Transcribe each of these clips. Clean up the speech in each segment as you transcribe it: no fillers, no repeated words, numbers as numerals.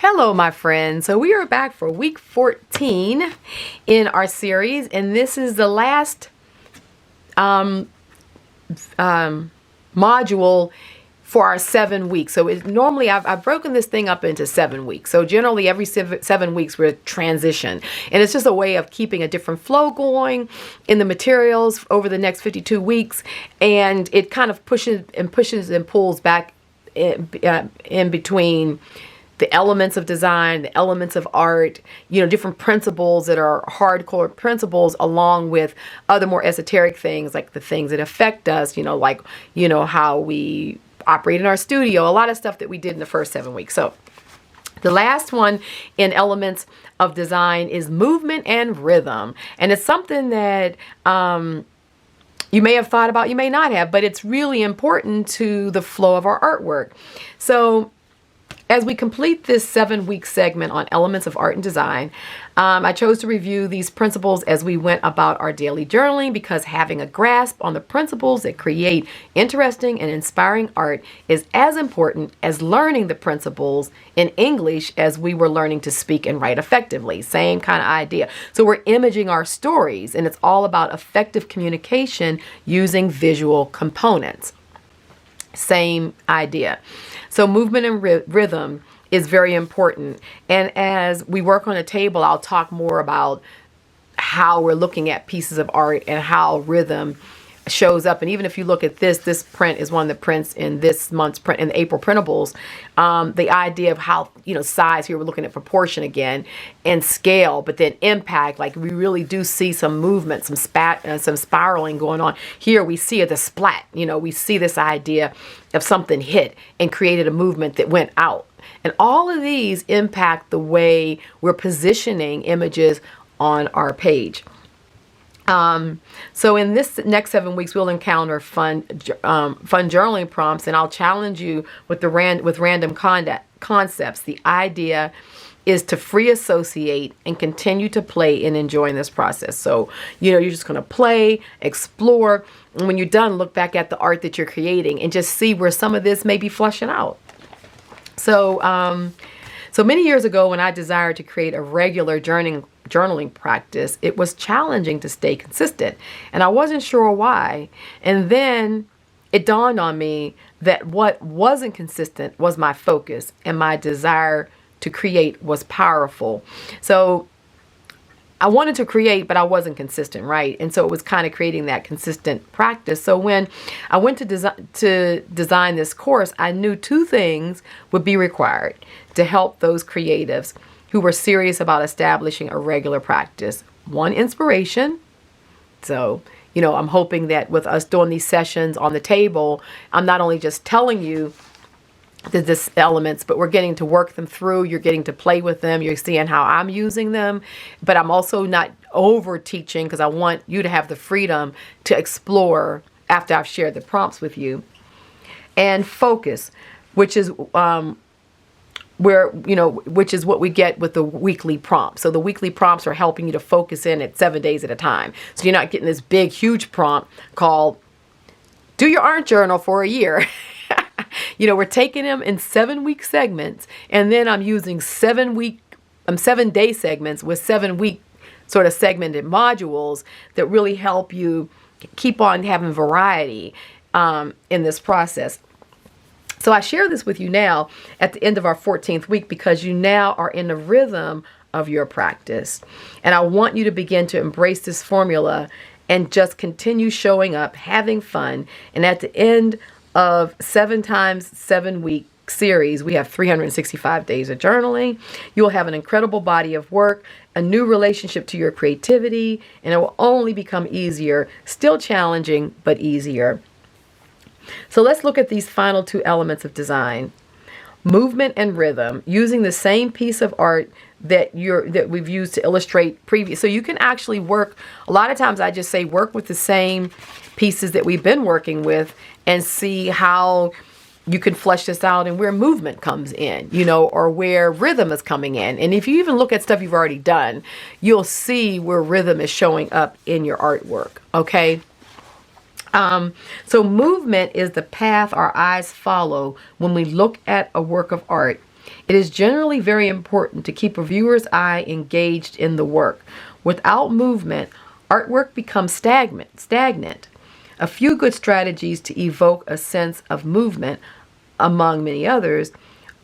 Hello, my friends. So we are back for week 14 in our series, and this is the last module for our 7 weeks. So normally I've broken this thing up into 7 weeks. So generally every 7 weeks we're transition, and it's just a way of keeping a different flow going in the materials over the next 52 weeks, and it kind of pushes and pulls back in between the elements of design, the elements of art, different principles that are hardcore principles, along with other more esoteric things, like the things that affect us, like how we operate in our studio, a lot of stuff that we did in the first 7 weeks. So the last one in elements of design is movement and rhythm. And it's something that you may have thought about, you may not have, but it's really important to the flow of our artwork. So as we complete this 7-week segment on elements of art and design, I chose to review these principles as we went about our daily journaling, because having a grasp on the principles that create interesting and inspiring art is as important as learning the principles in English as we were learning to speak and write effectively. Same kind of idea. So we're imaging our stories, and it's all about effective communication using visual components. Same idea. So movement and rhythm is very important. And as we work on a table, I'll talk more about how we're looking at pieces of art and how rhythm shows up. And even if you look at this print is one of the prints in this month's print, in the April printables. The idea of how, size, here we're looking at proportion again, and scale, but then impact, like we really do see some movement, some spiraling going on. Here we see the splat, we see this idea of something hit and created a movement that went out. And all of these impact the way we're positioning images on our page. So in this next 7 weeks, we'll encounter fun journaling prompts, and I'll challenge you with random concepts. The idea is to free associate and continue to play in enjoying this process. So, you're just going to play, explore, and when you're done, look back at the art that you're creating and just see where some of this may be flushing out. So many years ago, when I desired to create a regular journaling practice, it was challenging to stay consistent, and I wasn't sure why. And then it dawned on me that what wasn't consistent was my focus, and my desire to create was powerful. So I wanted to create, but I wasn't consistent, right? And so it was kind of creating that consistent practice. So when I went to design this course, I knew 2 things would be required to help those creatives who were serious about establishing a regular practice. 1, inspiration. So, I'm hoping that with us doing these sessions on the table, I'm not only just telling you the elements, but we're getting to work them through. You're getting to play with them. You're seeing how I'm using them, but I'm also not over teaching, because I want you to have the freedom to explore after I've shared the prompts with you. And focus, which is which is what we get with the weekly prompts. So the weekly prompts are helping you to focus in at 7 days at a time. So you're not getting this big, huge prompt called "Do your art journal for a year." We're taking them in 7-week segments, and then I'm using 7-day segments with 7-week sort of segmented modules that really help you keep on having variety in this process. So I share this with you now at the end of our 14th week, because you now are in the rhythm of your practice. And I want you to begin to embrace this formula and just continue showing up, having fun. And at the end of 7 times 7 week series, we have 365 days of journaling. You'll have an incredible body of work, a new relationship to your creativity, and it will only become easier, still challenging, but easier. So let's look at these final 2 elements of design. Movement and rhythm, using the same piece of art that we've used to illustrate previous. So you can actually work, a lot of times I just say work with the same pieces that we've been working with and see how you can flesh this out and where movement comes in, or where rhythm is coming in. And if you even look at stuff you've already done, you'll see where rhythm is showing up in your artwork, okay? So movement is the path our eyes follow when we look at a work of art. It is generally very important to keep a viewer's eye engaged in the work. Without movement, artwork becomes stagnant. A few good strategies to evoke a sense of movement, among many others,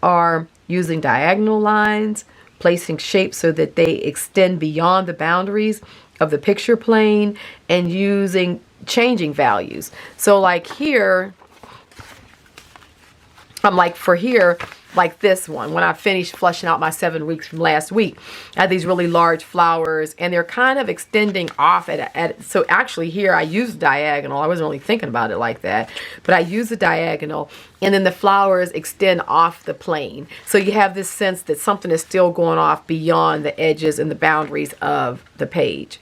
are using diagonal lines, placing shapes so that they extend beyond the boundaries of the picture plane, and using changing values. So like here, I'm like for here, like this one, when I finished flushing out my 7 weeks from last week, I had these really large flowers and they're kind of extending off so actually here I used diagonal. I wasn't really thinking about it like that, but I used the diagonal, and then the flowers extend off the plane. So you have this sense that something is still going off beyond the edges and the boundaries of the page.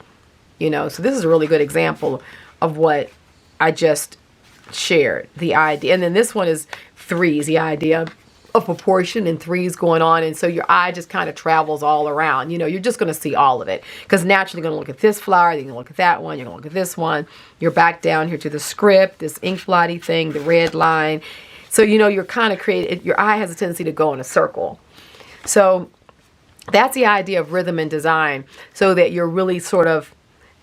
You know, so this is a really good example of what I just shared, the idea. And then this one is threes, the idea of proportion and threes going on, and so your eye just kind of travels all around. You know, you're just going to see all of it, because naturally you're going to look at this flower, then you're going to look at that one, you're going to look at this one, you're back down here to the script, this ink blotty thing, the red line. So you know, you're kind of creating, your eye has a tendency to go in a circle. So that's the idea of rhythm and design, so that you're really sort of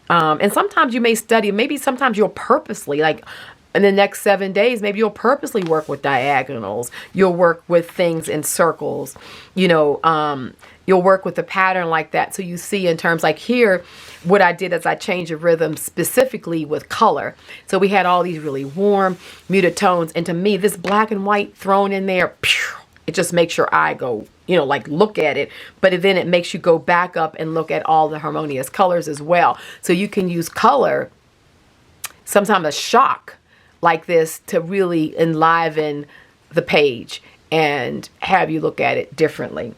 and sometimes you may study, maybe sometimes you'll purposely, like in the next 7 days, maybe you'll purposely work with diagonals. You'll work with things in circles. You know, you'll work with a pattern like that. So you see in terms like here, what I did is I changed the rhythm specifically with color. So we had all these really warm, muted tones. And to me, this black and white thrown in there, it just makes your eye go, you know, like look at it. But then it makes you go back up and look at all the harmonious colors as well. So you can use color, sometimes a shock like this, to really enliven the page and have you look at it differently.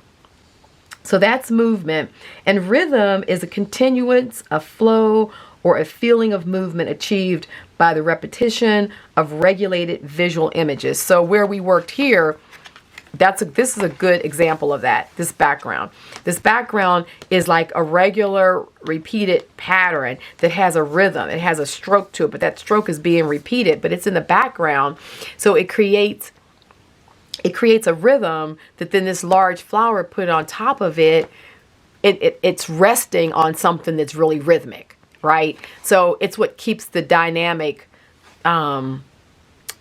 So that's movement. And rhythm is a continuance, a flow, or a feeling of movement achieved by the repetition of regulated visual images. So where we worked here, this is a good example of that. This background is like a regular repeated pattern that has a rhythm. It has a stroke to it, but that stroke is being repeated, but it's in the background. So it creates a rhythm that then this large flower put on top of it. It's resting on something that's really rhythmic, right? So it's what keeps the dynamic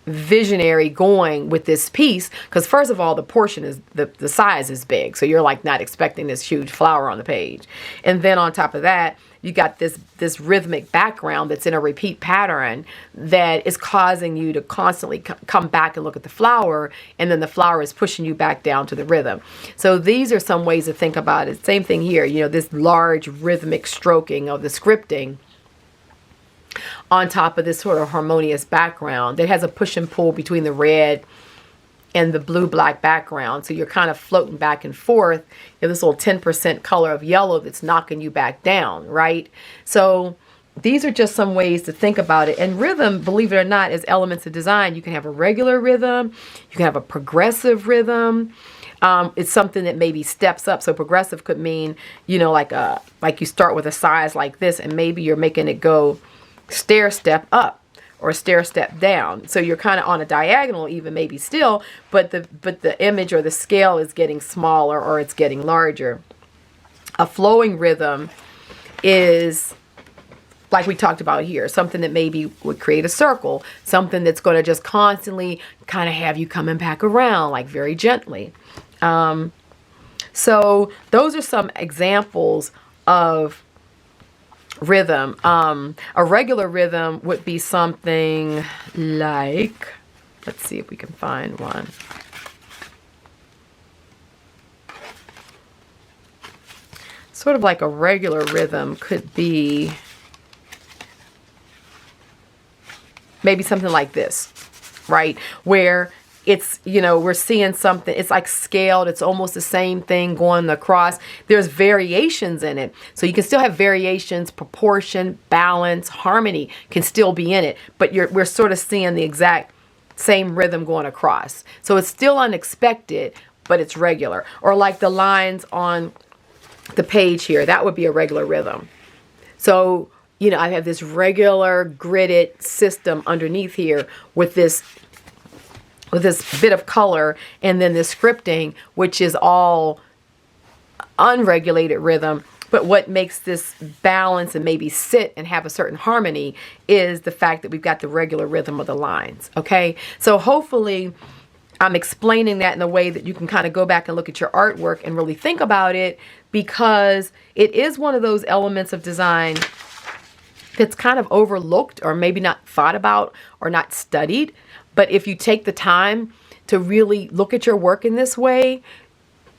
visionary going with this piece, because first of all, the portion is the size is big, so you're like not expecting this huge flower on the page, and then on top of that you got this rhythmic background that's in a repeat pattern that is causing you to constantly come back and look at the flower, and then the flower is pushing you back down to the rhythm. So these are some ways to think about it. Same thing here, you know, this large rhythmic stroking of the scripting on top of this sort of harmonious background that has a push and pull between the red and the blue-black background. So you're kind of floating back and forth. You have this little 10% color of yellow that's knocking you back down, right? So these are just some ways to think about it. And rhythm, believe it or not, is elements of design. You can have a regular rhythm. You can have a progressive rhythm. It's something that maybe steps up. So progressive could mean, you know, like you start with a size like this, and maybe you're making it go stair step up or stair step down. So you're kind of on a diagonal even maybe still, but the image or the scale is getting smaller or it's getting larger. A flowing rhythm is like we talked about here, something that maybe would create a circle, something that's going to just constantly kind of have you coming back around, like very gently. So those are some examples of rhythm. A regular rhythm would be something like, let's see if we can find one. Sort of like a regular rhythm could be maybe something like this, right? Where it's, you know, we're seeing something, it's like scaled, it's almost the same thing going across. There's variations in it. So you can still have variations, proportion, balance, harmony can still be in it, but we're sort of seeing the exact same rhythm going across. So it's still unexpected, but it's regular. Or like the lines on the page here, that would be a regular rhythm. So, you know, I have this regular gridded system underneath here with this with this bit of color, and then this scripting, which is all unregulated rhythm. But what makes this balance and maybe sit and have a certain harmony is the fact that we've got the regular rhythm of the lines. Okay, so hopefully I'm explaining that in a way that you can kind of go back and look at your artwork and really think about it, because it is one of those elements of design that's kind of overlooked or maybe not thought about or not studied. But if you take the time to really look at your work in this way,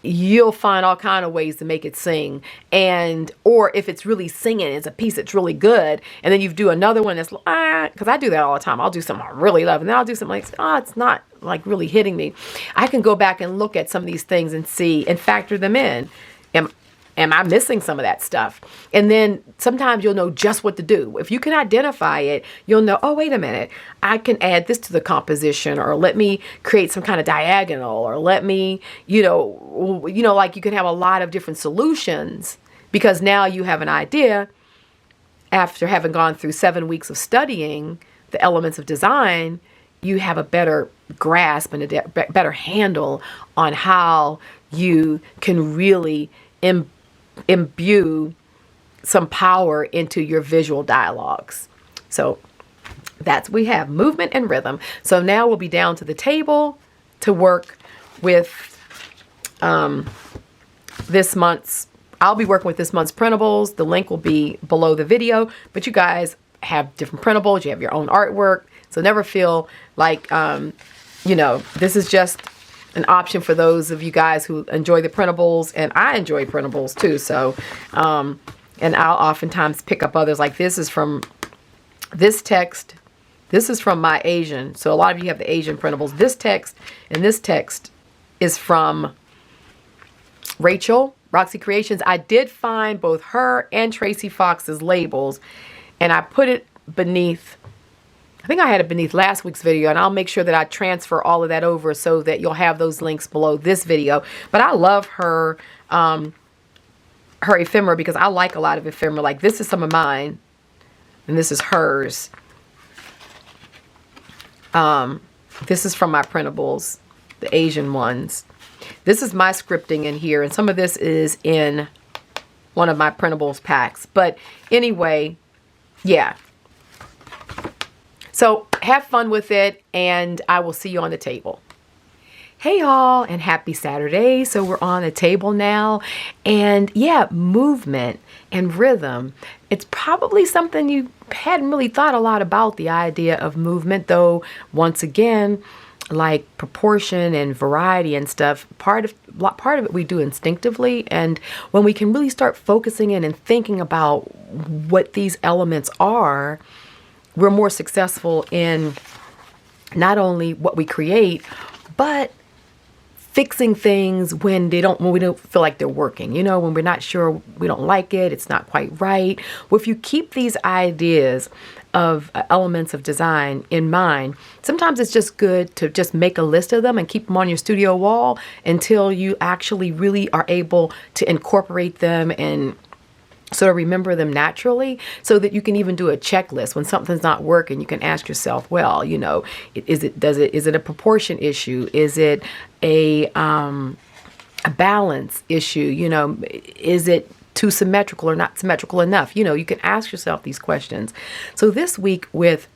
you'll find all kind of ways to make it sing. And or if it's really singing, it's a piece that's really good, and then you do another one that's because I do that all the time. I'll do something I really love, and then I'll do something like, it's not like really hitting me. I can go back and look at some of these things and see and factor them in. Am I missing some of that stuff? And then sometimes you'll know just what to do. If you can identify it, you'll know, oh, wait a minute, I can add this to the composition, or let me create some kind of diagonal, or let me, like you can have a lot of different solutions, because now you have an idea after having gone through 7 weeks of studying the elements of design. You have a better grasp and a better handle on how you can really imbue some power into your visual dialogues. So we have movement and rhythm. So now we'll be down to the table to work with this month's, I'll be working with this month's printables. The link will be below the video, but you guys have different printables. You have your own artwork. So never feel like, this is just an option for those of you guys who enjoy the printables, and I enjoy printables too. So, and I'll oftentimes pick up others. Like this is from this text. This is from my Asian. So a lot of you have the Asian printables. This text and this text is from Rachel, Roxy Creations. I did find both her and Tracy Fox's labels, and I put it beneath, I think I had it beneath last week's video, and I'll make sure that I transfer all of that over so that you'll have those links below this video. But I love her ephemera, because I like a lot of ephemera. Like this is some of mine, and this is hers. This is from my printables, the Asian ones. This is my scripting in here, and some of this is in one of my printables packs. But anyway, yeah. So have fun with it, and I will see you on the table. Hey y'all, and happy Saturday. So we're on the table now, and yeah, movement and rhythm. It's probably something you hadn't really thought a lot about, the idea of movement, though once again, like proportion and variety and stuff, part of it we do instinctively. And when we can really start focusing in and thinking about what these elements are, we're more successful in not only what we create, but fixing things when we don't feel like they're working. When we're not sure, we don't like it, it's not quite right. Well, if you keep these ideas of elements of design in mind, sometimes it's just good to just make a list of them and keep them on your studio wall until you actually really are able to incorporate them and sort of remember them naturally, so that you can even do a checklist when something's not working. You can ask yourself, well, is it a proportion issue? Is it a balance issue? Is it too symmetrical or not symmetrical enough? You can ask yourself these questions. So this week with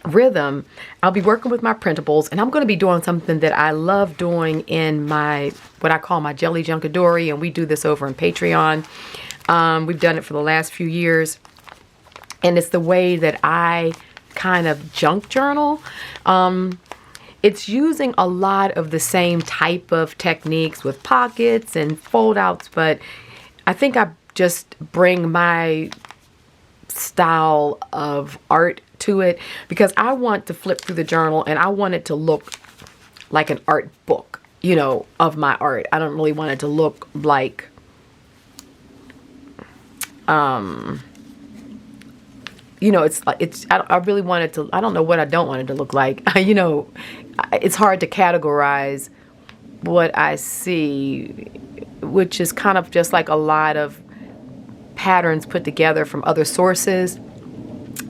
rhythm, I'll be working with my printables, and I'm going to be doing something that I love doing in what I call my Jelly Junkadori, and we do this over on Patreon. We've done it for the last few years, and it's the way that I kind of junk journal. It's using a lot of the same type of techniques with pockets and fold outs, but I think I just bring my style of art to it, because I want to flip through the journal and I want it to look like an art book, of my art. I don't really want it to look like I really want it to, I don't know what I don't want it to look like. It's hard to categorize what I see, which is kind of just like a lot of patterns put together from other sources.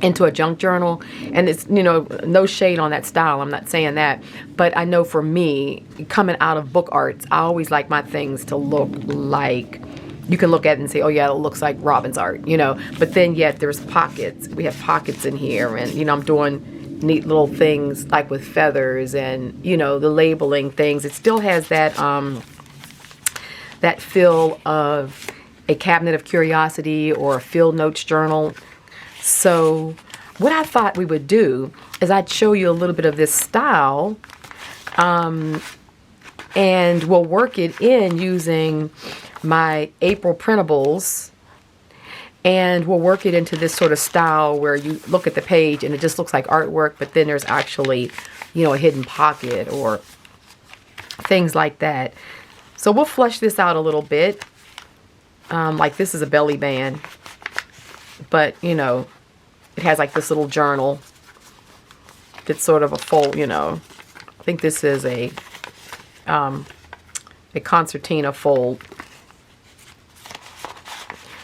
into a junk journal. And it's, you know, no shade on that style, I'm not saying that, but I know for me, coming out of book arts, I always like my things to look like, you can look at it and say, oh yeah, it looks like Robin's art, you know, but then yet there's pockets. We have pockets in here, and, you know, I'm doing neat little things like with feathers and, you know, the labeling things. It still has that, that feel of a cabinet of curiosity or a field notes journal. So what I thought we would do is I'd show you a little bit of this style, and we'll work it in using my April printables, and we'll work it into this sort of style where you look at the page and it just looks like artwork, but then there's actually, you know, a hidden pocket or things like that. So we'll flesh this out a little bit. Like this is a belly band, but, you know, it has like this little journal that's sort of a fold, you know. I think this is a concertina fold.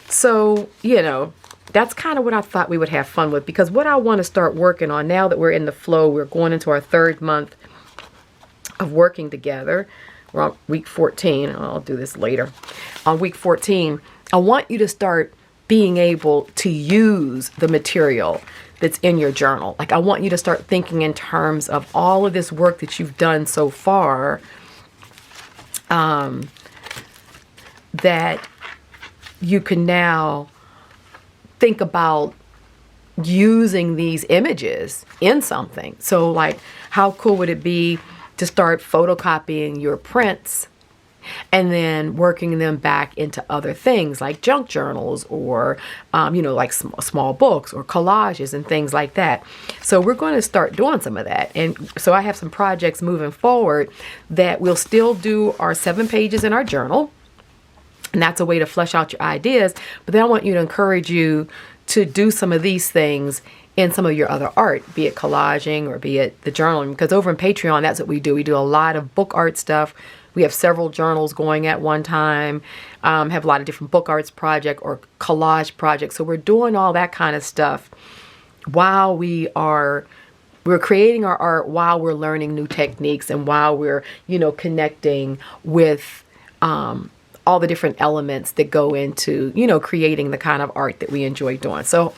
So, you know, that's kind of what I thought we would have fun with, because what I want to start working on now that we're in the flow, we're going into our 3rd month of working together. We're on week 14. I'll do this later. On week 14, I want you to start being able to use the material that's in your journal. Like, I want you to start thinking in terms of all of this work that you've done so far, that you can now think about using these images in something. So, like, how cool would it be to start photocopying your prints and then working them back into other things like junk journals or, you know, like small books or collages and things like that. So we're going to start doing some of that. And so I have some projects moving forward that we'll still do our 7 pages in our journal. And that's a way to flesh out your ideas. But then I want you to encourage you to do some of these things in some of your other art, be it collaging or be it the journaling. Because over in Patreon, that's what we do. We do a lot of book art stuff. We have several journals going at one time, have a lot of different book arts project or collage projects. So we're doing all that kind of stuff while we're creating our art, while we're learning new techniques, and while we're, you know, connecting with all the different elements that go into, you know, creating the kind of art that we enjoy doing. So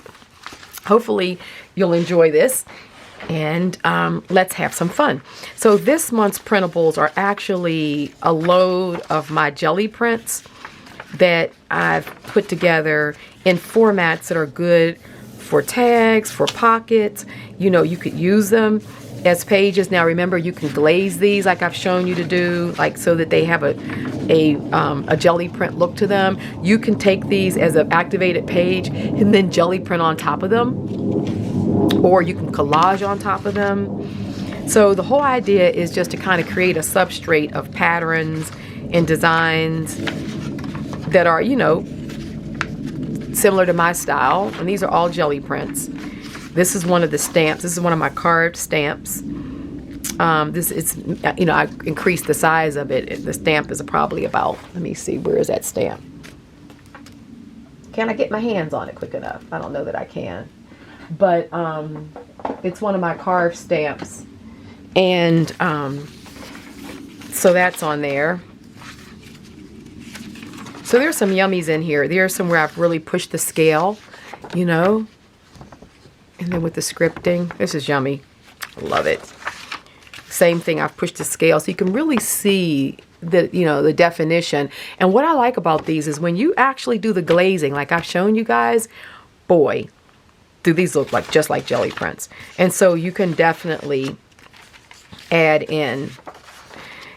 hopefully you'll enjoy this, and let's have some fun. So this month's printables are actually a load of my jelly prints that I've put together in formats that are good for tags, for pockets. You know, you could use them as pages. Now remember, you can glaze these like I've shown you to do, like so that they have a jelly print look to them. You can take these as an activated page and then jelly print on top of them, or you can collage on top of them. So the whole idea is just to kind of create a substrate of patterns and designs that are, you know, similar to my style. And these are all jelly prints. This is one of the stamps. This is one of my carved stamps. This is, you know, I increased the size of it. The stamp is probably about, let me see, where is that stamp? Can I get my hands on it quick enough? I don't know that I can. But it's one of my carved stamps. And so that's on there. So there's some yummies in here. There's some where I've really pushed the scale, you know. And then with the scripting, this is yummy. I love it. Same thing, I've pushed the scale so you can really see the, you know, the definition. And what I like about these is when you actually do the glazing, like I've shown you guys, boy, do these look like just like jelly prints. And so you can definitely add in.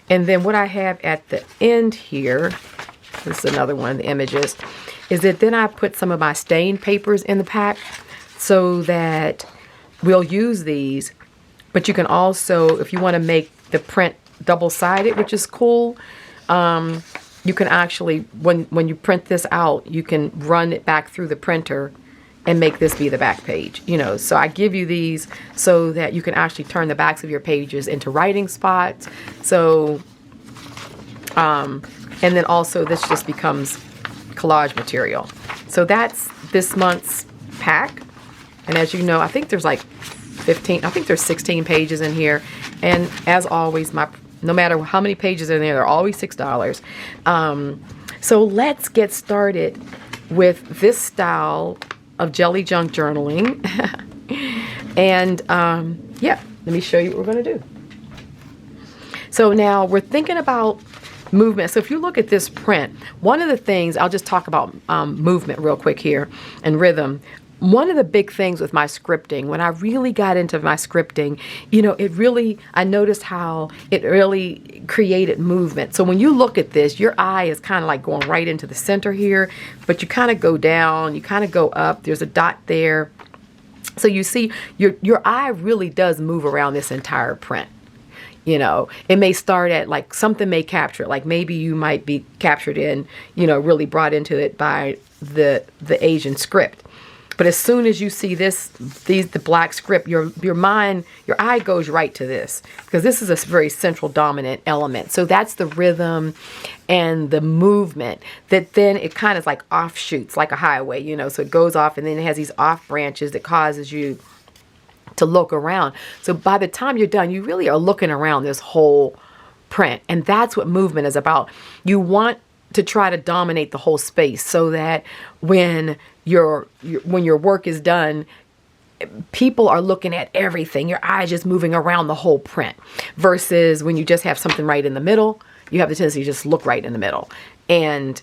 And then what I have at the end here, this is another one of the images, is that then I put some of my stained papers in the pack so that we'll use these. But you can also, if you want to make the print double-sided, which is cool, you can actually, when you print this out, you can run it back through the printer and make this be the back page. You know, so I give you these so that you can actually turn the backs of your pages into writing spots. So, and then also this just becomes collage material. So that's this month's pack. And as you know, I think there's like 15, I think there's 16 pages in here. And as always, no matter how many pages are in there, they're always $6. So let's get started with this style of jelly junk journaling. And yeah, let me show you what we're going to do. So now we're thinking about movement. So if you look at this print, one of the things, I'll just talk about movement real quick here and rhythm. One of the big things with my scripting, when I really got into my scripting, you know, I noticed how it really created movement. So when you look at this, your eye is kind of like going right into the center here, but you kind of go down, you kind of go up, there's a dot there. So you see your eye really does move around this entire print. You know, it may start at like something may capture it, like maybe you might be captured in, you know, really brought into it by the Asian script. But as soon as you see the black script, your eye goes right to this, because this is a very central dominant element. So that's the rhythm and the movement that then it kind of like offshoots like a highway, you know, so it goes off and then it has these off branches that causes you to look around. So by the time you're done, you really are looking around this whole print. And that's what movement is about. You want to try to dominate the whole space so that when your work is done, people are looking at everything. Your eye is just moving around the whole print, versus when you just have something right in the middle, you have the tendency to just look right in the middle. And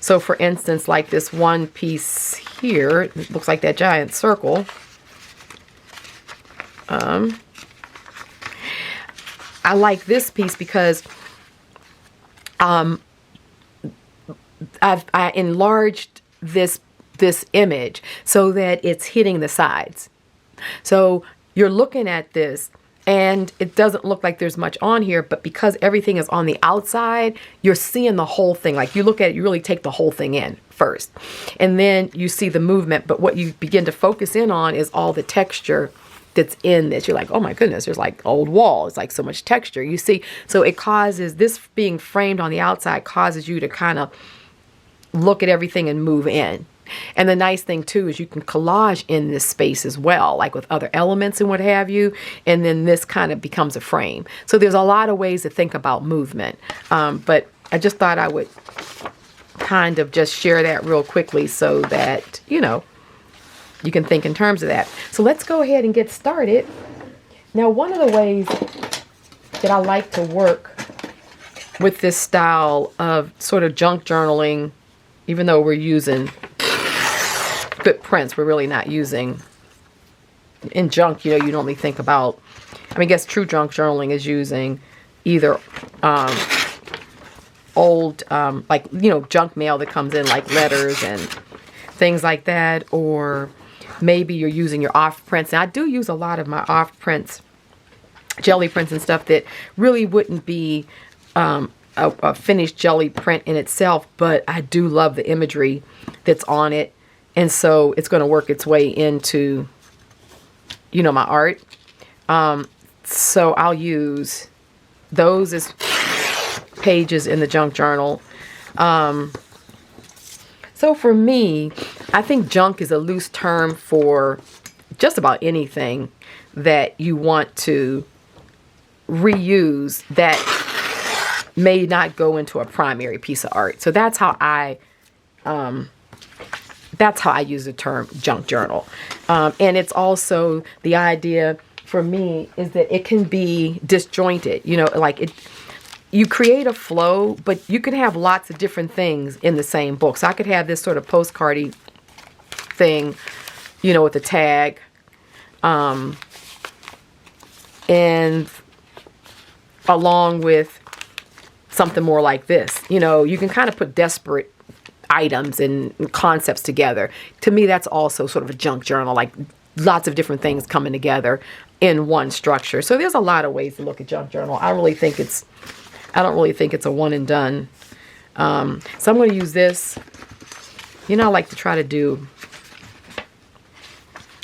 so for instance, like this one piece here, it looks like that giant circle. I like this piece because I enlarged this image so that it's hitting the sides. So you're looking at this and it doesn't look like there's much on here, but because everything is on the outside, you're seeing the whole thing. Like you look at it, you really take the whole thing in first. And then you see the movement, but what you begin to focus in on is all the texture that's in this. You're like, oh my goodness, there's like old wall. It's like so much texture. You see, so it causes, this being framed on the outside causes you to kind of look at everything and move in. And the nice thing too is you can collage in this space as well, like with other elements and what have you. And then this kind of becomes a frame. So there's a lot of ways to think about movement. But I just thought I would kind of just share that real quickly so that, you know, you can think in terms of that. So let's go ahead and get started. Now, one of the ways that I like to work with this style of sort of junk journaling, even though we're using good prints, we're really not using, in junk, you know, you normally think about, I mean, I guess true junk journaling is using either old, like, you know, junk mail that comes in, like letters and things like that, or maybe you're using your off prints. And I do use a lot of my off prints, jelly prints and stuff that really wouldn't be a finished jelly print in itself, but I do love the imagery that's on it. And so it's going to work its way into, you know, my art. So I'll use those as pages in the junk journal. So for me, I think junk is a loose term for just about anything that you want to reuse that may not go into a primary piece of art. So that's how I use the term junk journal. And it's also the idea for me is that it can be disjointed, you know, like you create a flow, but you can have lots of different things in the same book. So I could have this sort of postcardy thing, you know, with a tag, and along with something more like this. You know, you can kind of put desperate items and concepts together. To me, that's also sort of a junk journal, like lots of different things coming together in one structure. So there's a lot of ways to look at junk journal. I don't really think it's a one and done. So I'm going to use this. You know, I like to try to do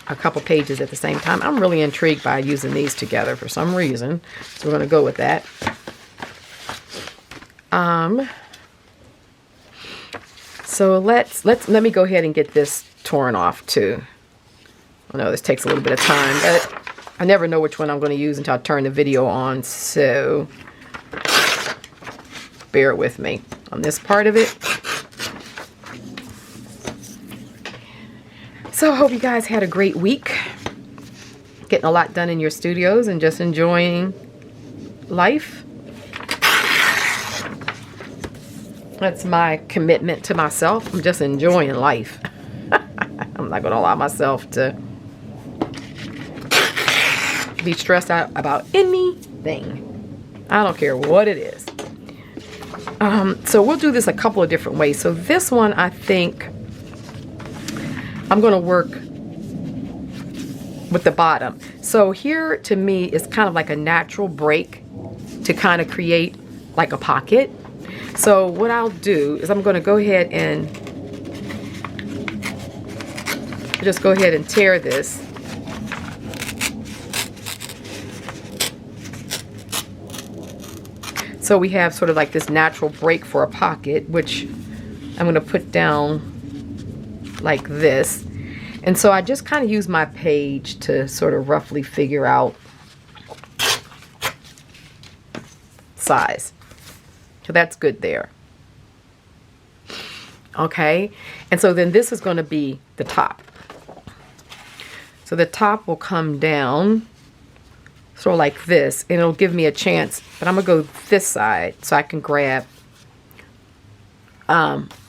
a couple pages at the same time. I'm really intrigued by using these together for some reason. So we're going to go with that. So let me go ahead and get this torn off too. I know this takes a little bit of time, but I never know which one I'm going to use until I turn the video on, so bear with me on this part of it. So I hope you guys had a great week, getting a lot done in your studios and just enjoying life. That's my commitment to myself. I'm just enjoying life. I'm not going to allow myself to be stressed out about anything. I don't care what it is. So we'll do this a couple of different ways. So this one, I think I'm going to work with the bottom. So here to me is kind of like a natural break to kind of create like a pocket. So what I'll do is I'm going to go ahead and just go ahead and tear this. So we have sort of like this natural break for a pocket, which I'm going to put down like this. And so I just kind of use my page to sort of roughly figure out size. So that's good there. Okay. And so then this is going to be the top. So the top will come down sort of like this, and it'll give me a chance, but I'm going to go this side so I can grab,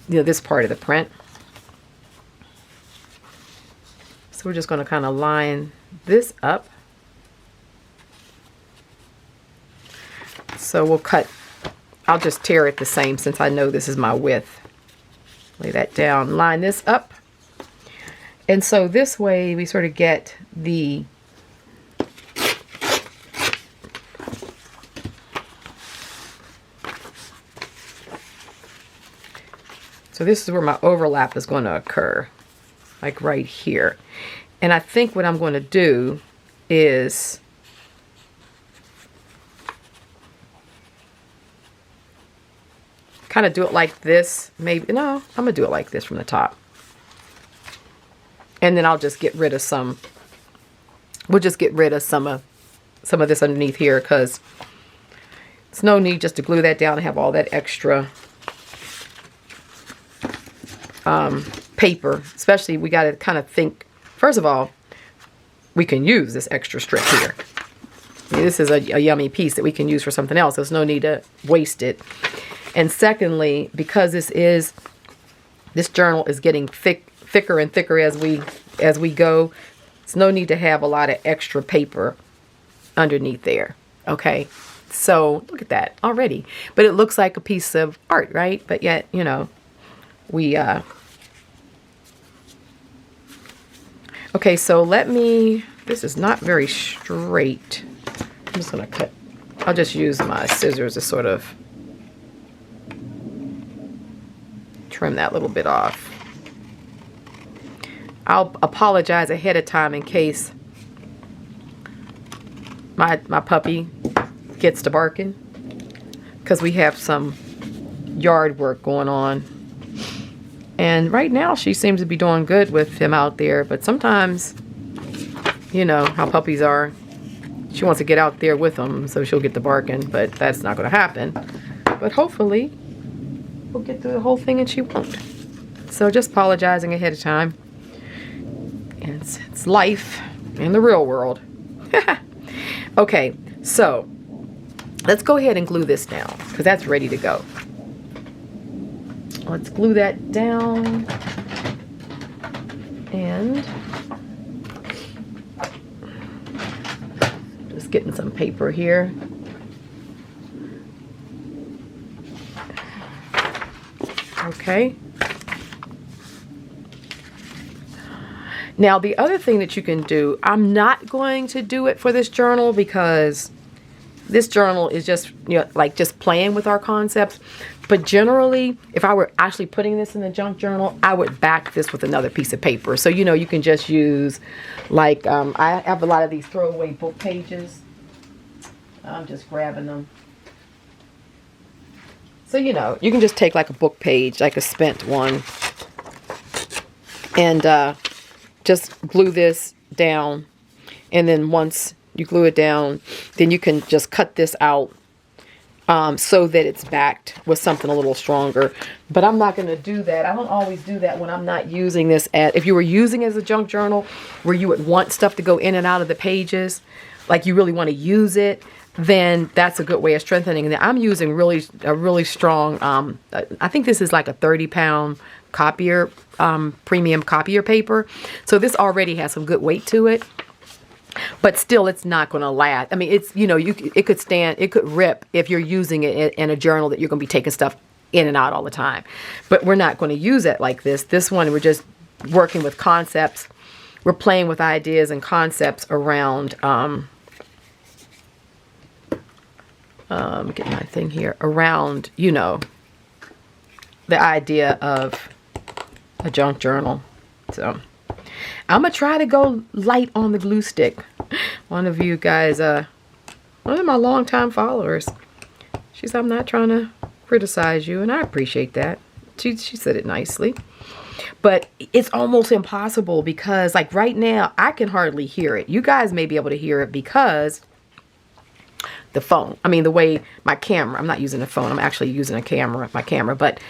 this part of the print. So we're just going to kind of line this up. So we'll cut, I'll just tear it the same since I know this is my width. Lay that down, line this up. And so this way we sort of get the so this is where my overlap is going to occur, like right here. And I think what I'm going to do is kind of do it like this. Maybe, no, I'm going to do it like this from the top. And then I'll just get rid of some, we'll just get rid of some of this underneath here, because there's no need just to glue that down and have all that extra paper. Especially, we got to kind of think, first of all, we can use this extra strip here. I mean, this is a yummy piece that we can use for something else. There's no need to waste it. And secondly, because this journal is getting thicker and thicker as we go, there's no need to have a lot of extra paper underneath there. Okay, so look at that already. But it looks like a piece of art, right? But yet, you know, we okay, so this is not very straight. I'm just gonna cut, I'll just use my scissors to sort of trim that little bit off. I'll apologize ahead of time in case my puppy gets to barking, because we have some yard work going on. And right now she seems to be doing good with him out there, but sometimes, you know how puppies are. She wants to get out there with them, so she'll get to barking, but that's not going to happen. But hopefully we'll get through the whole thing and she won't. So just apologizing ahead of time. And it's life in the real world. Okay, so let's go ahead and glue this down, because that's ready to go. Let's glue that down. And just getting some paper here. Okay. Now, the other thing that you can do, I'm not going to do it for this journal because this journal is just, you know, like just playing with our concepts. But generally, if I were actually putting this in the junk journal, I would back this with another piece of paper. So, you know, you can just use, like, I have a lot of these throwaway book pages. I'm just grabbing them. So, you know, you can just take like a book page, like a spent one, and just glue this down. And then once you glue it down, then you can just cut this out so that it's backed with something a little stronger. But I'm not going to do that. I don't always do that when I'm not using this. If you were using it as a junk journal where you would want stuff to go in and out of the pages, like you really want to use it, then that's a good way of strengthening it. I'm using a really strong, I think this is like a 30-pound copier, premium copier paper. So this already has some good weight to it. But still, it's not going to last. I mean, it's, you know, it could rip if you're using it in a journal that you're going to be taking stuff in and out all the time. But we're not going to use it like this. This one, we're just working with concepts. We're playing with ideas and concepts around, get my thing here, around, you know, the idea of a junk journal. So I'm going to try to go light on the glue stick. One of you guys, one of my longtime followers, she said, I'm not trying to criticize you, and I appreciate that. She said it nicely. But it's almost impossible because, like, right now, I can hardly hear it. You guys may be able to hear it because the phone, I mean, the way my camera, I'm not using a phone, I'm actually using a camera, my camera, but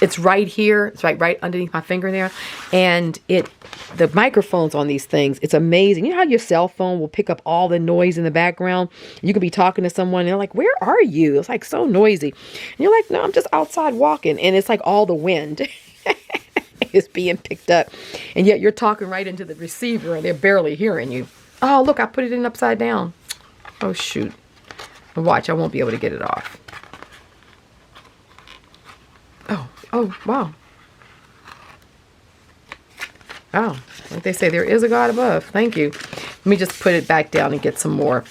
it's right here. It's right underneath my finger there. And the microphones on these things, it's amazing. You know how your cell phone will pick up all the noise in the background? You could be talking to someone and they're like, where are you? It's like so noisy. And you're like, no, I'm just outside walking. And it's like all the wind is being picked up. And yet you're talking right into the receiver and they're barely hearing you. Oh, look, I put it in upside down. Oh, shoot. Watch, I won't be able to get it off. Oh, wow. Oh, like they say, there is a God above. Thank you. Let me just put it back down and get some more.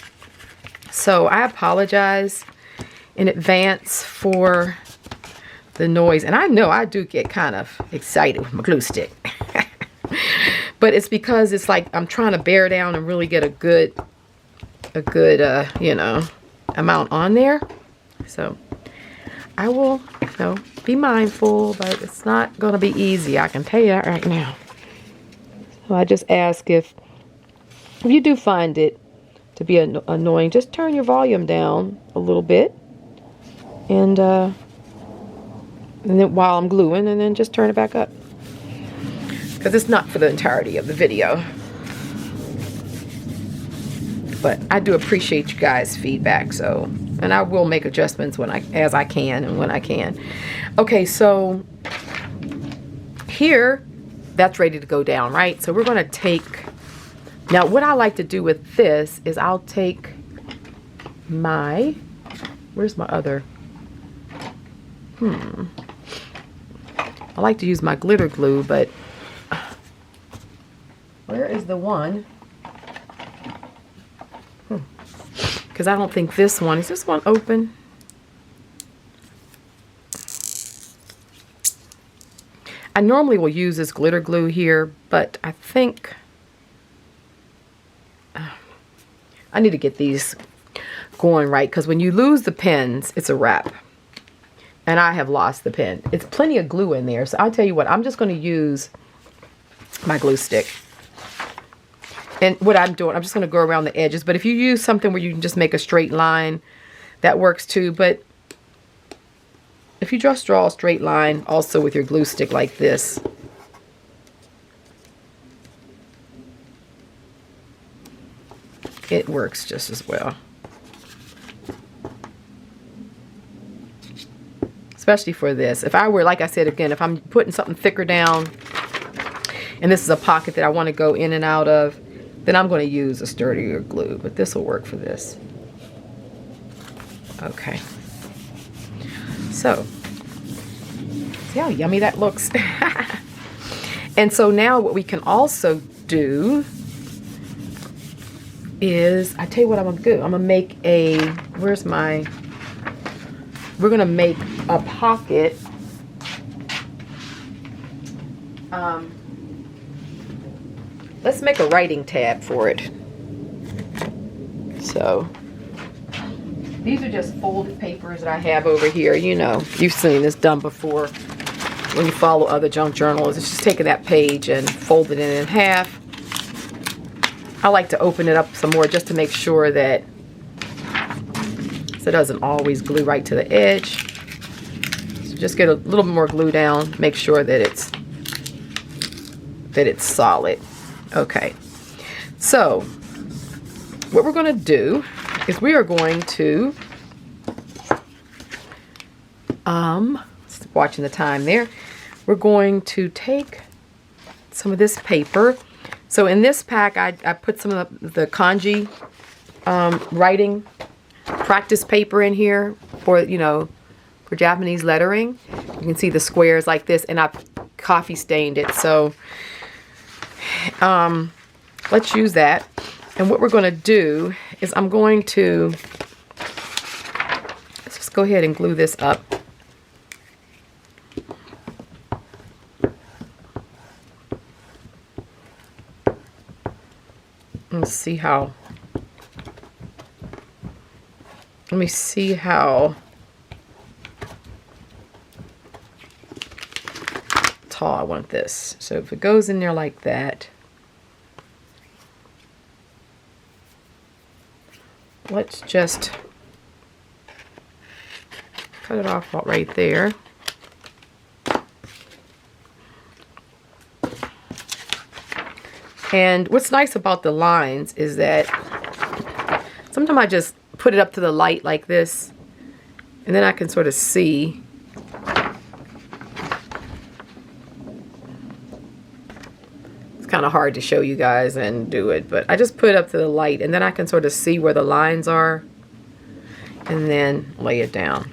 So I apologize in advance for the noise. And I know I do get kind of excited with my glue stick. But it's because it's like I'm trying to bear down and really get a good, you know, amount on there. So I will, you know, be mindful, but it's not going to be easy. I can tell you that right now. So I just ask if you do find it to be annoying, just turn your volume down a little bit, and then while I'm gluing, and then just turn it back up, because it's not for the entirety of the video. But I do appreciate you guys' feedback, so, and I will make adjustments as I can and when I can. Okay, so here, that's ready to go down, right? So we're going to take, now what I like to do with this is I'll take my, where's my other, I like to use my glitter glue, but where is the one? Because I don't think this one, is this one open? I normally will use this glitter glue here, but I think I need to get these going right, because when you lose the pens, it's a wrap. And I have lost the pen. It's plenty of glue in there, so I'll tell you what, I'm just going to use my glue stick. And what I'm doing, I'm just going to go around the edges. But if you use something where you can just make a straight line, that works too. But if you just draw a straight line also with your glue stick like this, it works just as well. Especially for this. If I were, like I said again, if I'm putting something thicker down, and this is a pocket that I want to go in and out of, then I'm going to use a sturdier glue, but this will work for this. Okay. So, see how yummy that looks? And so now what we can also do is, I tell you what I'm going to do. I'm going to make a, we're going to make a pocket. Let's make a writing tab for it. So These are just folded papers that I have over here. You know, you've seen this done before when you follow other junk journals. It's just taking that page and folding it in half. I like to open it up some more just to make sure that so it doesn't always glue right to the edge. So just get a little bit more glue down, make sure that it's solid. Okay, so what we're going to do is we are going to watching the time there, we're going to take some of this paper. So in this pack I put some of the kanji writing practice paper in here for, you know, for Japanese lettering. You can see the squares like this, and I've coffee stained it. So let's use that. And what we're going to do is I'm going to, let's just go ahead and glue this up. Let's see how, let me see how tall I want this. So if it goes in there like that, let's just cut it off right there. And what's nice about the lines is that sometimes I just put it up to the light like this, and then I can sort of see. It's kind of hard to show you guys and do it, but I just put it up to the light, and then I can sort of see where the lines are, and then lay it down.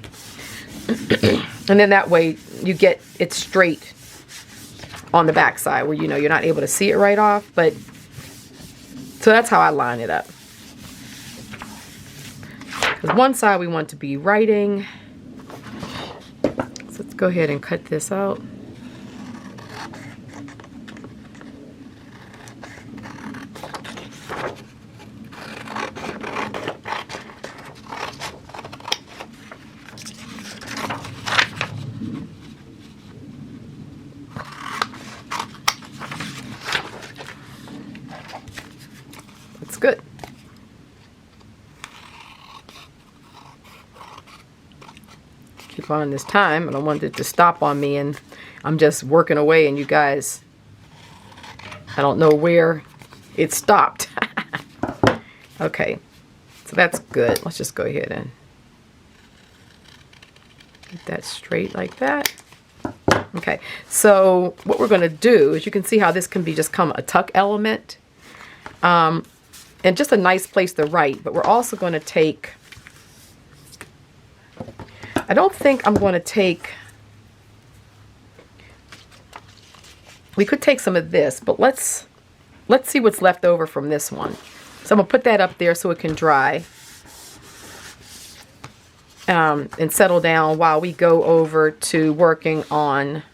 And then that way you get it straight on the back side where, you know, you're not able to see it right off. But so that's how I line it up. Because one side we want to be writing. So let's go ahead and cut this out. Good. Keep on this time. I don't want it to stop on me, and I'm just working away, and you guys, I don't know where it stopped. Okay, so that's good. Let's just go ahead and get that straight like that. Okay, so what we're going to do is, you can see how this can be just come a tuck element. And just a nice place to write. But we're also going to take, I don't think I'm going to take, we could take some of this, but let's see what's left over from this one. So I'm going to put that up there so it can dry and settle down while we go over to working on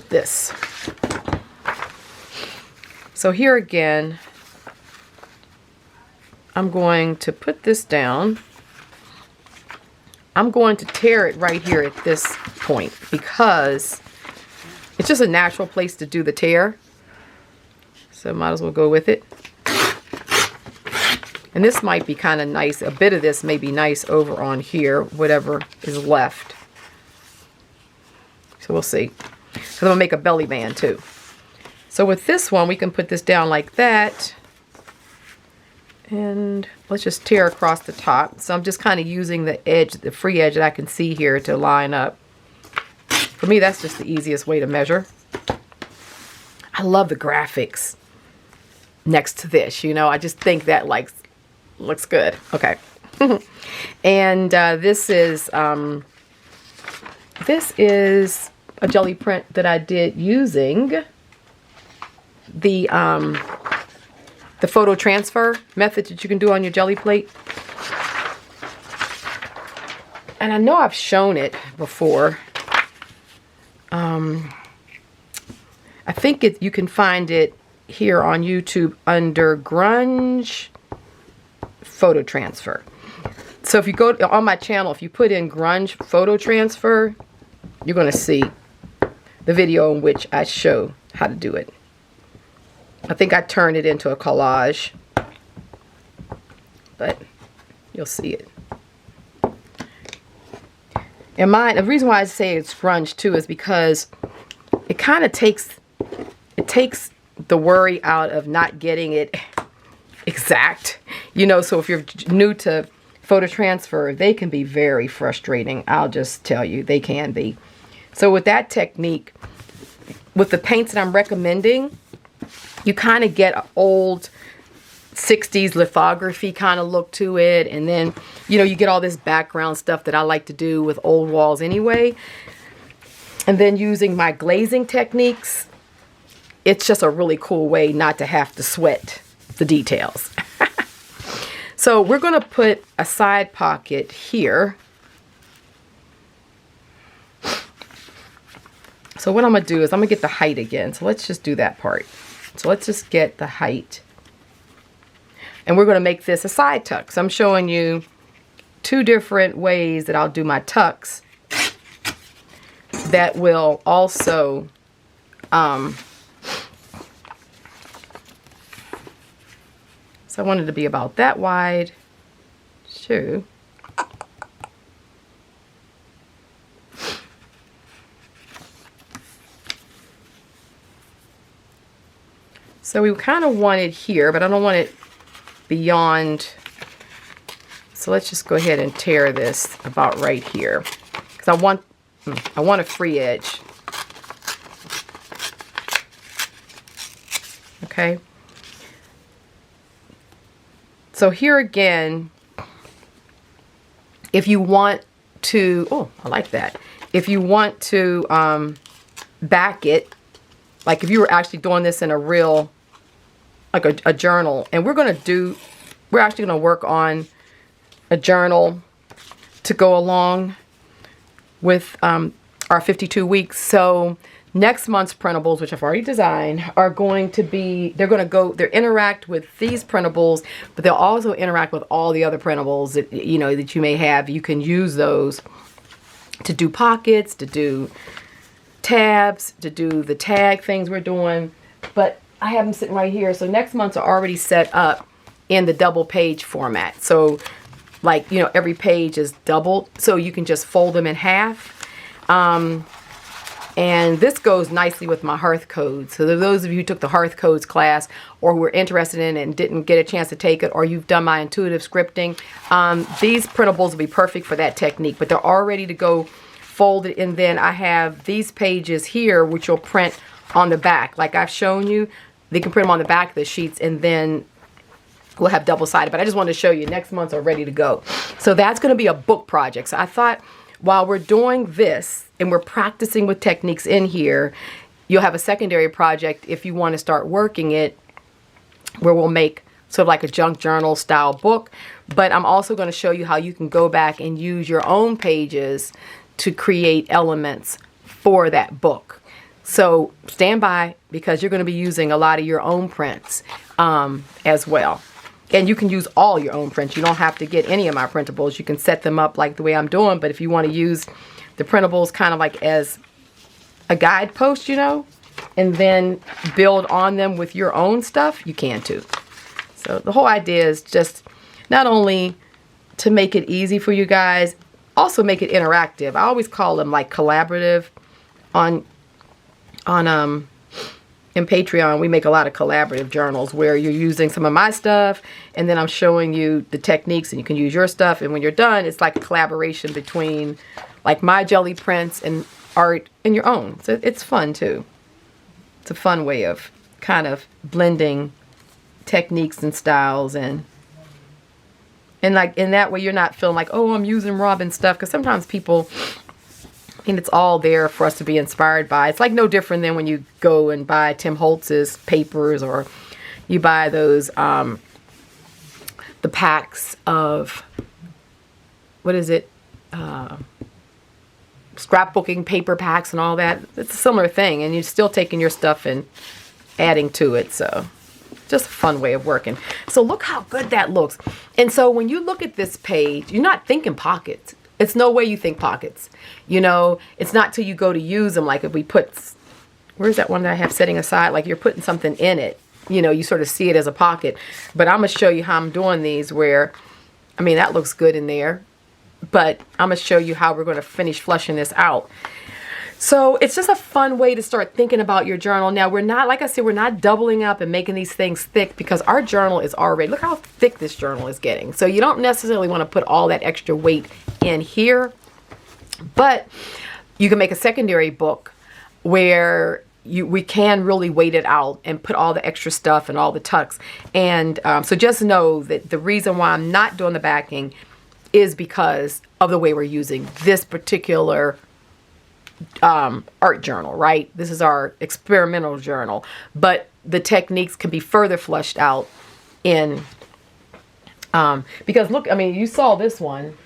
this. So here again, I'm going to put this down. I'm going to tear it right here at this point because it's just a natural place to do the tear. So might as well go with it. And this might be kind of nice. A bit of this may be nice over on here, whatever is left. So we'll see. Because I'm going to make a belly band too. So with this one, we can put this down like that. And let's just tear across the top. So I'm just kind of using the edge, the free edge that I can see here to line up. For me, that's just the easiest way to measure. I love the graphics next to this. You know, I just think that like looks good. Okay. And this is a jelly print that I did using the photo transfer method that you can do on your jelly plate. And I know I've shown it before. I think you can find it here on YouTube under Grunge Photo Transfer. So if you go on my channel, if you put in grunge photo transfer, you're going to see the video in which I show how to do it. I think I turned it into a collage, but you'll see it. And mine, the reason why I say it's grunge too is because it kind of takes the worry out of not getting it exact. You know, so if you're new to photo transfer, they can be very frustrating. I'll just tell you, they can be. So with that technique, with the paints that I'm recommending, you kind of get an old 60s lithography kind of look to it. And then, you know, you get all this background stuff that I like to do with old walls anyway. And then using my glazing techniques, it's just a really cool way not to have to sweat the details. So we're going to put a side pocket here. So what I'm going to do is I'm going to get the height again. So let's just do that part. So let's just get the height. And we're going to make this a side tuck. So I'm showing you two different ways that I'll do my tucks that will also so I wanted to be about that wide. Sure. So we kind of want it here, but I don't want it beyond. So let's just go ahead and tear this about right here, because I want a free edge. Okay. So here again, if you want to, oh, I like that. If you want to back it, like if you were actually doing this in a real, like a journal, and we're actually going to work on a journal to go along with our 52 weeks. So next month's printables, which I've already designed, are going to be, they're interact with these printables, but they'll also interact with all the other printables that, you know, that you may have. You can use those to do pockets, to do tabs, to do the tag things we're doing. But I have them sitting right here. So next month's are already set up in the double page format. So like, you know, every page is doubled, so you can just fold them in half. And this goes nicely with my hearth codes. So those of you who took the hearth codes class or who were interested in it and didn't get a chance to take it, or you've done my intuitive scripting, these printables will be perfect for that technique. But they're all ready to go folded. And then I have these pages here, which you'll print on the back. Like I've shown you, they can print them on the back of the sheets, and then we'll have double-sided. But I just wanted to show you next month's are ready to go. So that's going to be a book project. So I thought, while we're doing this and we're practicing with techniques in here, you'll have a secondary project if you want to start working it, where we'll make sort of like a junk journal style book. But I'm also going to show you how you can go back and use your own pages to create elements for that book. So stand by, because you're going to be using a lot of your own prints as well. And you can use all your own prints. You don't have to get any of my printables. You can set them up like the way I'm doing. But if you want to use the printables kind of like as a guidepost, you know, and then build on them with your own stuff, you can too. So the whole idea is just not only to make it easy for you guys, also make it interactive. I always call them like collaborative. In Patreon, we make a lot of collaborative journals where you're using some of my stuff, and then I'm showing you the techniques, and you can use your stuff. And when you're done, it's like a collaboration between like my jelly prints and art and your own. So it's fun too. It's a fun way of kind of blending techniques and styles, and like in that way you're not feeling like, oh, I'm using Robin stuff, because sometimes people, and it's all there for us to be inspired by. It's like no different than when you go and buy Tim Holtz's papers, or you buy those, the packs of, what is it, scrapbooking paper packs and all that. It's a similar thing, and you're still taking your stuff and adding to it. So just a fun way of working. So look how good that looks. And so when you look at this page, you're not thinking pockets. It's no way you think pockets. You know, it's not till you go to use them. Like if we put, where's that one that I have setting aside? Like you're putting something in it. You know, you sort of see it as a pocket. But I'm going to show you how I'm doing these where, I mean, that looks good in there. But I'm going to show you how we're going to finish flushing this out. So it's just a fun way to start thinking about your journal. Now, we're not, like I said, we're not doubling up and making these things thick because our journal is already, look how thick this journal is getting. So you don't necessarily want to put all that extra weight in here. But you can make a secondary book where we can really weight it out and put all the extra stuff and all the tucks. And so just know that the reason why I'm not doing the backing is because of the way we're using this particular art journal, right? This is our experimental journal, but the techniques can be further flushed out in, because look, I mean, you saw this one.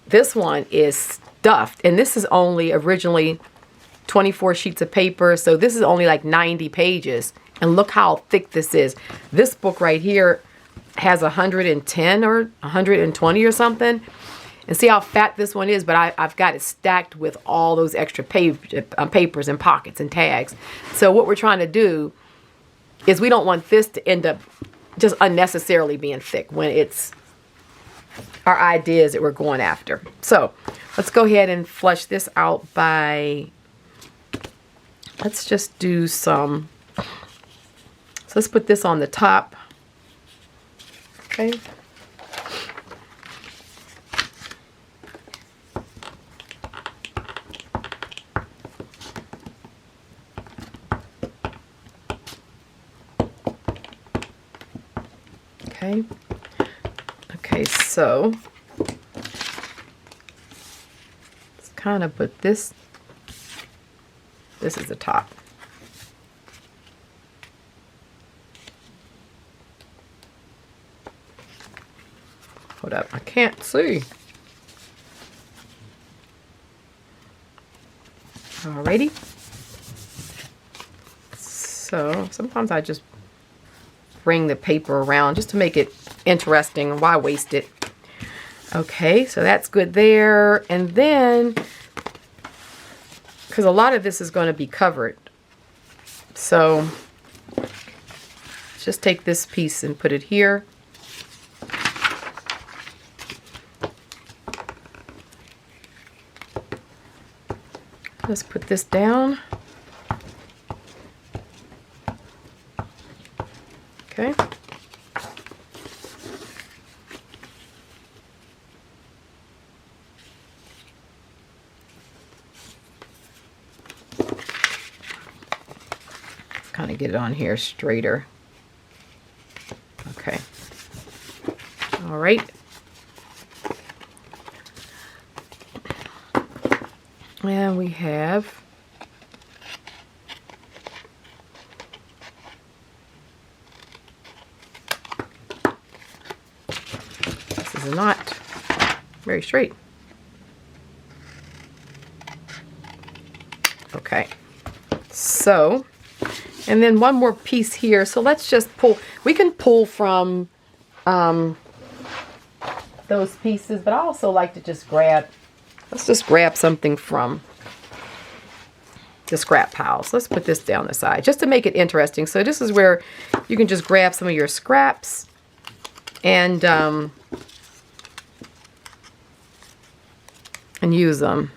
This one is stuffed, and this is only originally 24 sheets of paper, so this is only like 90 pages, and look how thick this is. This book right here has 110 or 120 or something, and see how fat this one is, but I've got it stacked with all those extra papers and pockets and tags. So what we're trying to do is we don't want this to end up just unnecessarily being thick when it's our ideas that we're going after. So let's go ahead and flush this out by, let's just do some, so let's put this on the top. Okay. Okay. Okay, so let's kind of put this is the top. Hold up, I can't see. Alrighty. So sometimes I just bring the paper around just to make it interesting. Why waste it? Okay, so that's good there. And then, because a lot of this is going to be covered, so just take this piece and put it here. Let's put this down. Okay. Kind of get it on here straighter. Okay. All right. And we have this is not very straight. Okay. So, and then one more piece here. So let's just pull, we can pull from those pieces, but I also like to just grab, let's just grab something from the scrap pile. So let's put this down the side just to make it interesting. So this is where you can just grab some of your scraps and use them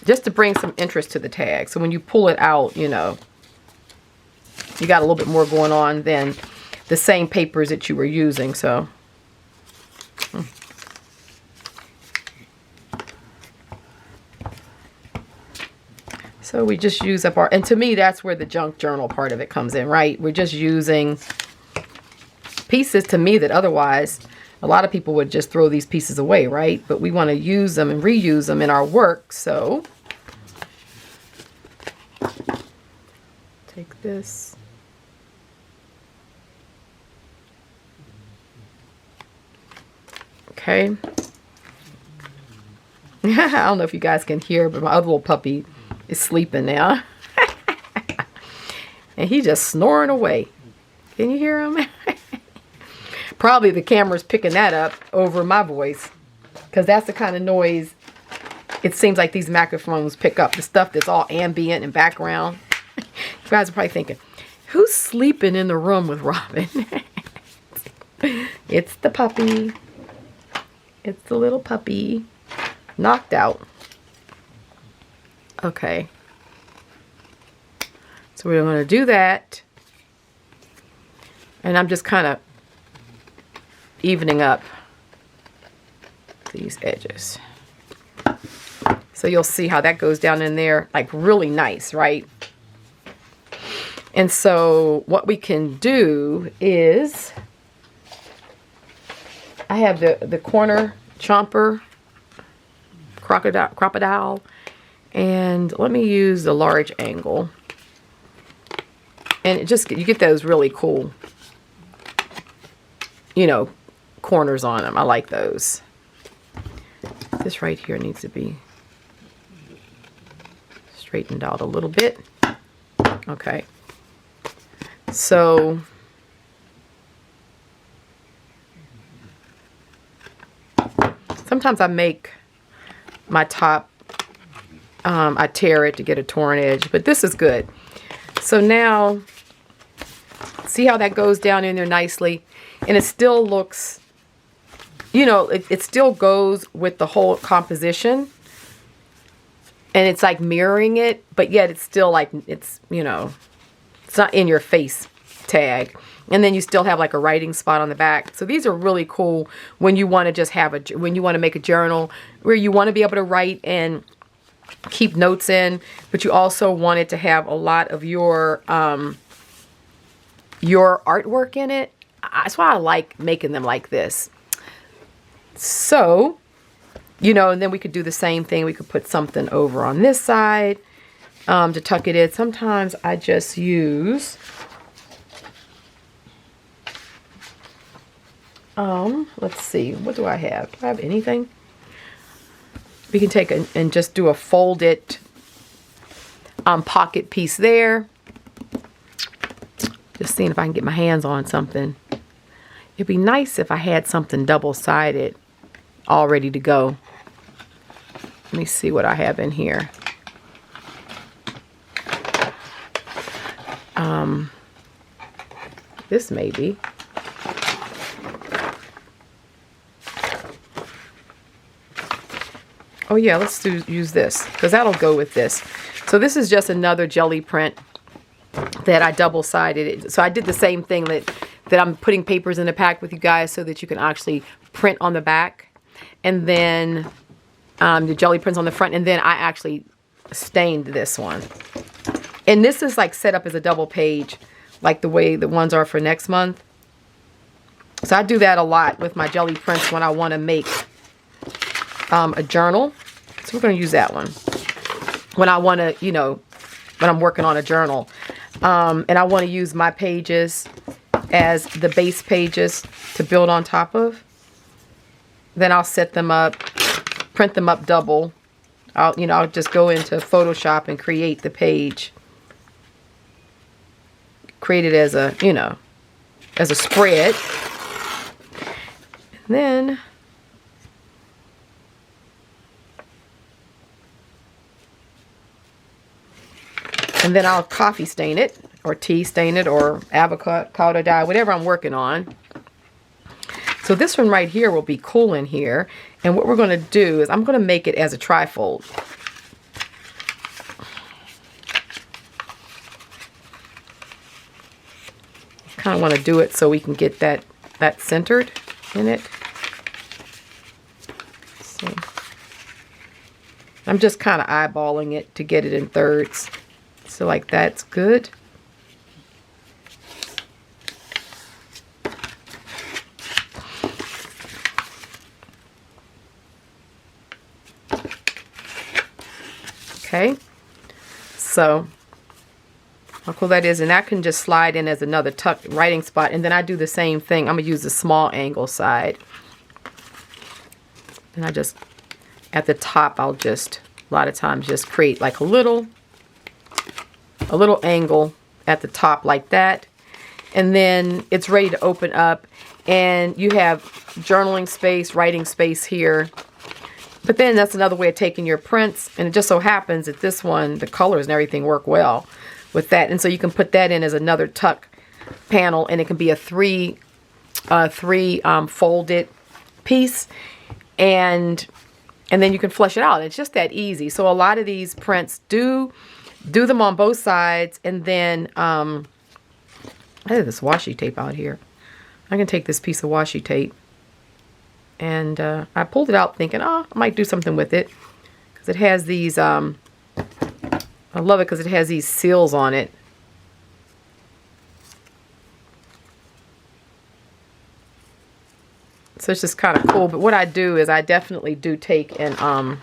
just to bring some interest to the tag. So when you pull it out, you know, you got a little bit more going on than the same papers that you were using. So so we just use up our, and to me that's where the junk journal part of it comes in, right? We're just using pieces, to me, that otherwise a lot of people would just throw these pieces away, right? But we want to use them and reuse them in our work. So take this. Okay. I don't know if you guys can hear, but my other little puppy is sleeping now. And he's just snoring away. Can you hear him? Probably the camera's picking that up over my voice, because that's the kind of noise it seems like these microphones pick up. The stuff that's all ambient and background. You guys are probably thinking, who's sleeping in the room with Robin? It's the puppy. It's the little puppy. Knocked out. Okay. So we're going to do that. And I'm just kind of evening up these edges. So you'll see how that goes down in there, like really nice, right? And so what we can do is, I have the corner chomper crocodile, and let me use the large angle. And it just, you get those really cool, you know, corners on them. I like those. This right here needs to be straightened out a little bit. Okay. So sometimes I make my top, I tear it to get a torn edge, but this is good. So now, see how that goes down in there nicely? And it still looks, you know, it still goes with the whole composition. And it's like mirroring it, but yet it's still like, it's, you know, it's not in your face tag. And then you still have like a writing spot on the back. So these are really cool when you want to just have when you want to make a journal where you want to be able to write and keep notes in, but you also want it to have a lot of your artwork in it. That's why I like making them like this. So, you know, and then we could do the same thing. We could put something over on this side to tuck it in. Sometimes I just use, let's see, what do I have? Do I have anything? We can take and just do a folded pocket piece there. Just seeing if I can get my hands on something. It'd be nice if I had something double-sided all ready to go. Let me see what I have in here. This may be. Oh yeah, let's use this, because that'll go with this. So this is just another jelly print that I double-sided. So I did the same thing that I'm putting papers in the pack with you guys so that you can actually print on the back. And then the jelly prints on the front. And then I actually stained this one. And this is like set up as a double page, like the way the ones are for next month. So I do that a lot with my jelly prints when I want to make a journal. So we're going to use that one when I want to, you know, when I'm working on a journal. And I want to use my pages as the base pages to build on top of. Then I'll set them up, print them up double. I'll just go into Photoshop and create the page. Create it as a, you know, as a spread. And then I'll coffee stain it, or tea stain it, or avocado dye, whatever I'm working on. So this one right here will be cool in here. And what we're going to do is I'm going to make it as a trifold. Kind of want to do it so we can get that centered in it. So I'm just kind of eyeballing it to get it in thirds. So like that's good. Okay, so how cool that is. And that can just slide in as another tucked writing spot. And then I do the same thing. I'm going to use the small angle side. And I just, at the top, I'll just, a lot of times, just create like a little angle at the top like that. And then it's ready to open up, and you have journaling space, writing space here. But then that's another way of taking your prints, and it just so happens that this one, the colors and everything work well with that. And so you can put that in as another tuck panel, and it can be a three folded piece, and then you can flush it out. It's just that easy. So a lot of these prints do them on both sides, and then I have this washi tape out here. I can take this piece of washi tape, and I pulled it out thinking, oh, I might do something with it, because it has these I love it because it has these seals on it. So it's just kind of cool. But what I do is I definitely do take and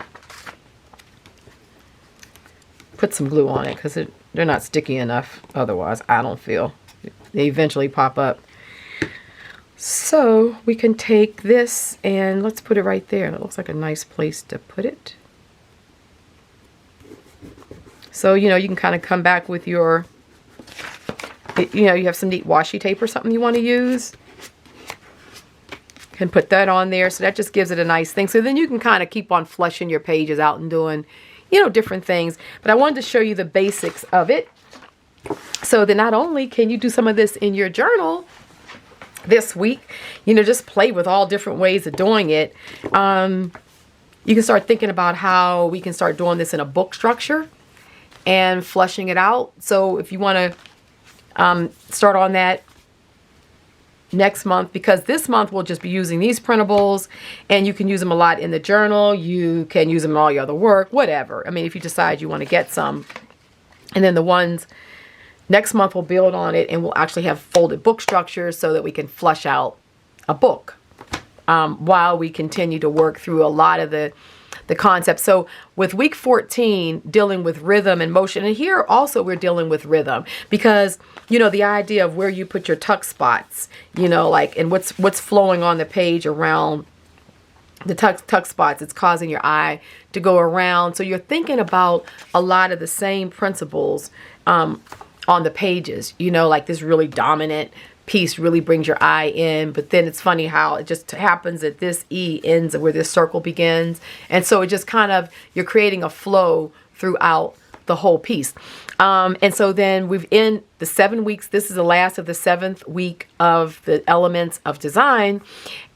put some glue on it, because they're not sticky enough otherwise, I don't feel. They eventually pop up. So we can take this and let's put it right there. It looks like a nice place to put it. So, you know, you can kind of come back with your, you know, you have some neat washi tape or something you want to use. Can put that on there. So that just gives it a nice thing. So then you can kind of keep on flushing your pages out and doing, you know, different things. But I wanted to show you the basics of it, so that not only can you do some of this in your journal this week, you know, just play with all different ways of doing it. You can start thinking about how we can start doing this in a book structure and flushing it out. So if you want to start on that next month, because this month we'll just be using these printables, and you can use them a lot in the journal. You can use them in all your other work, whatever. I mean, if you decide you want to get some. And then the ones next month we'll build on it, and we'll actually have folded book structures so that we can flush out a book while we continue to work through a lot of the concepts. So with week 14, dealing with rhythm and motion, and here also we're dealing with rhythm, because, you know, the idea of where you put your tuck spots, you know, like, and what's flowing on the page around the tuck spots, it's causing your eye to go around. So you're thinking about a lot of the same principles on the pages, you know, like this really dominant piece really brings your eye in, but then it's funny how it just happens that this E ends where this circle begins, and so it just kind of, you're creating a flow throughout the whole piece. And so then we've in the 7 weeks, this is the last of the 7th week of the elements of design,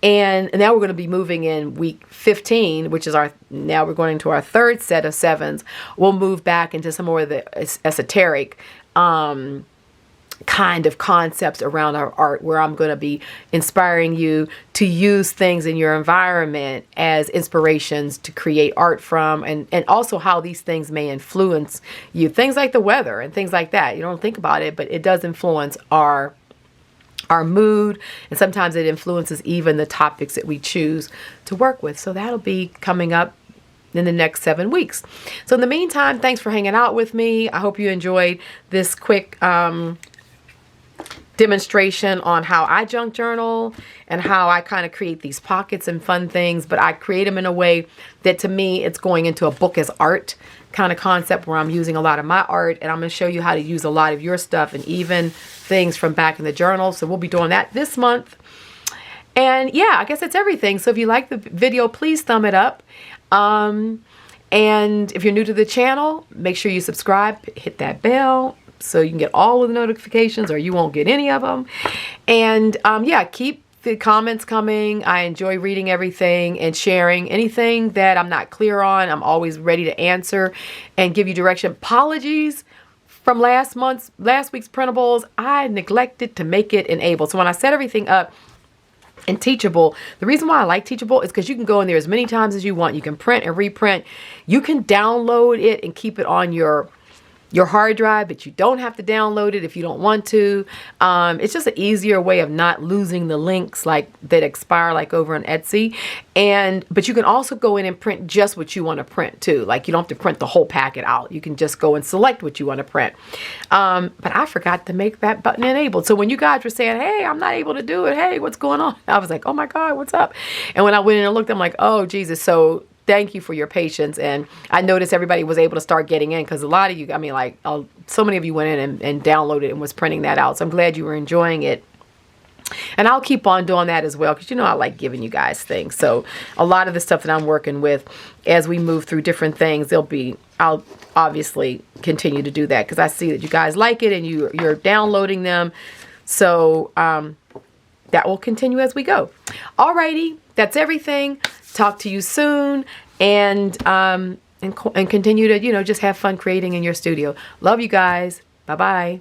and now we're going to be moving in week 15, which is now we're going into our 3rd set of 7s. We'll move back into some more of the esoteric kind of concepts around our art, where I'm going to be inspiring you to use things in your environment as inspirations to create art from, and also how these things may influence you. Things like the weather and things like that. You don't think about it, but it does influence our mood, and sometimes it influences even the topics that we choose to work with. So that'll be coming up in the next 7 weeks. So in the meantime, thanks for hanging out with me. I hope you enjoyed this quick demonstration on how I junk journal and how I kind of create these pockets and fun things, but I create them in a way that, to me, it's going into a book as art kind of concept, where I'm using a lot of my art, and I'm going to show you how to use a lot of your stuff, and even things from back in the journal. So we'll be doing that this month. And yeah, I guess that's everything. So if you like the video, please thumb it up. And if you're new to the channel, make sure you subscribe, hit that bell, so you can get all of the notifications, or you won't get any of them. And yeah, keep the comments coming. I enjoy reading everything and sharing anything that I'm not clear on. I'm always ready to answer and give you direction. Apologies from last week's printables. I neglected to make it enabled. So when I set everything up in Teachable, the reason why I like Teachable is because you can go in there as many times as you want. You can print and reprint. You can download it and keep it on your hard drive, but you don't have to download it if you don't want to. It's just an easier way of not losing the links like that expire, like over on Etsy. But you can also go in and print just what you want to print too. Like, you don't have to print the whole packet out. You can just go and select what you want to print. But I forgot to make that button enabled. So when you guys were saying, hey, I'm not able to do it, hey, what's going on? I was like, oh my God, what's up? And when I went in and looked, I'm like, oh Jesus. So thank you for your patience. And I noticed everybody was able to start getting in, because a lot of you, I mean, like, so many of you went in and downloaded and was printing that out. So I'm glad you were enjoying it. And I'll keep on doing that as well, because I like giving you guys things. So a lot of the stuff that I'm working with, as we move through different things, I'll obviously continue to do that, because I see that you guys like it and you're downloading them. So that will continue as we go. Alrighty, that's everything. Talk to you soon, and continue to just have fun creating in your studio. Love you guys. Bye bye.